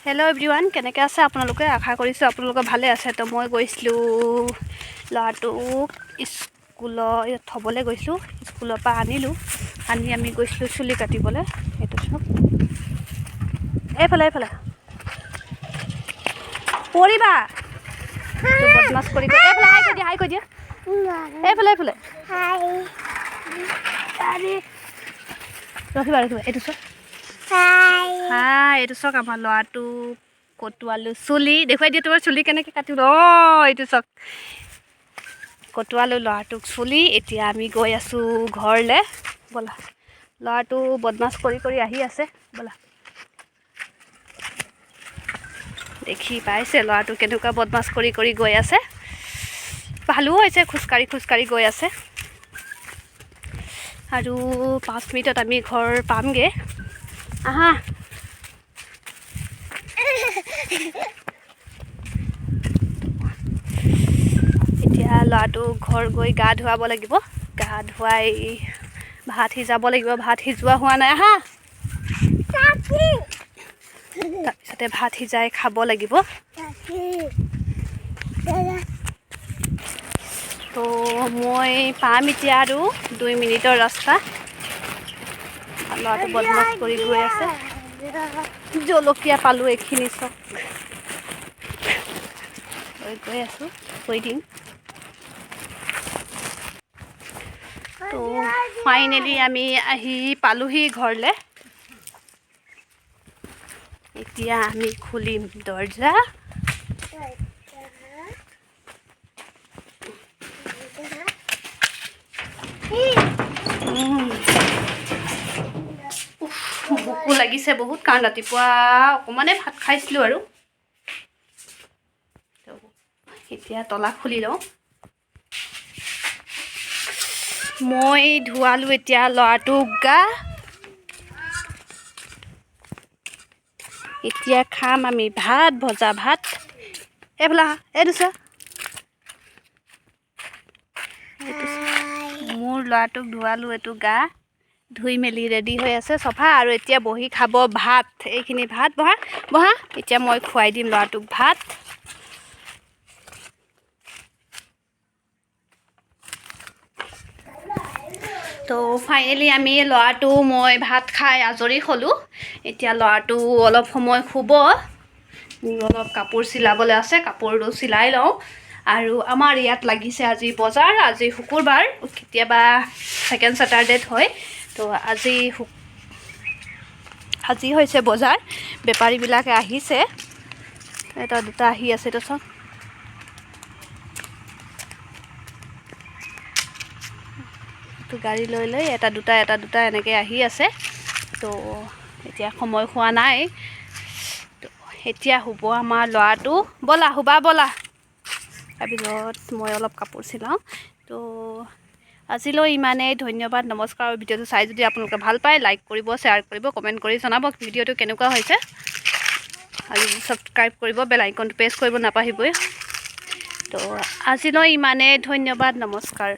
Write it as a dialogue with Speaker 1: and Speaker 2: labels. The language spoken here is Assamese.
Speaker 1: হেল্ল' এভৰিৱান, কেনেকৈ আছে আপোনালোকে? আশা কৰিছোঁ আপোনালোকে ভালে আছে। তো মই গৈছিলোঁ ল'ৰাটোক স্কুলত থ'বলৈ গৈছিলোঁ, স্কুলৰ পৰা আনিলোঁ। আনি আমি গৈছিলোঁ চুলি কাটিবলৈ। সেইটো চাওক, এইফালে এইফালে পৰিবা বদমাছ কৰি এইফালে হাই কৈ দিয়া এইফালে এইফালে ৰখিবা এইটো চাওক। এইটো চাওক, আমাৰ ল'ৰাটো কটোৱালোঁ চুলি। দেখুৱাই দিয়ে তোমাৰ চুলি কেনেকৈ কাটিলোঁ। এইটো চাওক, কটোৱালোঁ ল'ৰাটোক চুলি। এতিয়া আমি গৈ আছোঁ ঘৰলৈ। ব'লা, ল'ৰাটো বদমাছ কৰি আহি আছে। ব'লা, দেখি পাইছে ল'ৰাটো কেনেকুৱা বদমাছ কৰি গৈ আছে। ভালো হৈছে, খোজকাঢ়ি গৈ আছে। আৰু 5 মিনিটত আমি ঘৰ পামগৈ। আহা, এতিয়া ল'ৰাটো ঘৰ গৈ গা ধুৱাব লাগিব। গা ধুৱাই ভাত সিজাব লাগিব। ভাত সিজোৱা হোৱা নাই। আহা, তাৰপিছতে ভাত সিজাই খাব লাগিব। তো মই পাম এতিয়া আৰু 2 মিনিটৰ ৰাস্তা। ল'ৰাটো বদমাছ কৰি গৈ আছে। জলকীয়া পালোঁ, এইখিনি চব গৈ আছোঁ, কৈ দিম। তো ফাইনেলি আমি আহি পালোহি ঘৰলৈ। এতিয়া আমি খুলিম দৰ্জা। ভোকো লাগিছে বহুত, কাৰণ ৰাতিপুৱা অকণমানে ভাত খাইছিলোঁ আৰু। এতিয়া তলা খুলি লওঁ। মই ধুৱালোঁ এতিয়া ল'ৰাটোক গা। এতিয়া খাম আমি ভাত, ভজা ভাত। এইফালে এইটো চোৱা, মোৰ ল'ৰাটোক ধুৱালোঁ, এইটো গা ধুই মেলি ৰেডি হৈ আছে চফা। আৰু এতিয়া বহি খাব ভাত। এইখিনি ভাত, বহা। এতিয়া মই খুৱাই দিম ল'ৰাটোক ভাত। তো ফাইনেলি আমি মই ভাত খাই আজৰি হ'লোঁ। এতিয়া ল'ৰাটো অলপ সময় শুব। মোৰ অলপ কাপোৰ চিলাবলৈ আছে, কাপোৰটো চিলাই লওঁ। আৰু আমাৰ ইয়াত লাগিছে আজি বজাৰ। আজি শুকুৰবাৰ, কেতিয়াবা ছেকেণ্ড ছেটাৰডেত হয়। তো আজি হৈছে বজাৰ। বেপাৰীবিলাকে আহিছে, এটা দুটা আহি আছে। তো চাওক, গাড়ী লৈ এটা দুটা এনেকৈ আহি আছে। তো এতিয়া সময় হোৱা নাই। তো এতিয়া শুব আমাৰ ল'ৰাটো। ব'লা শুবা, ব'লা। তাৰপিছত মই অলপ কাপোৰ চিলাওঁ। তো আজিলৈ ইমানেই। ধন্যবাদ, নমস্কাৰ। ভিডিঅ'টো চাই যদি আপোনালোকে ভাল পায়, লাইক কৰিব, শ্বেয়াৰ কৰিব, কমেণ্ট কৰি জনাব ভিডিঅ'টো কেনেকুৱা হৈছে। আৰু ছাবস্ক্ৰাইব কৰিব, বেল আইকনটো প্ৰেছ কৰিব নাপাহৰিবই। তো আজিলৈ ইমানেই। ধন্যবাদ, নমস্কাৰ।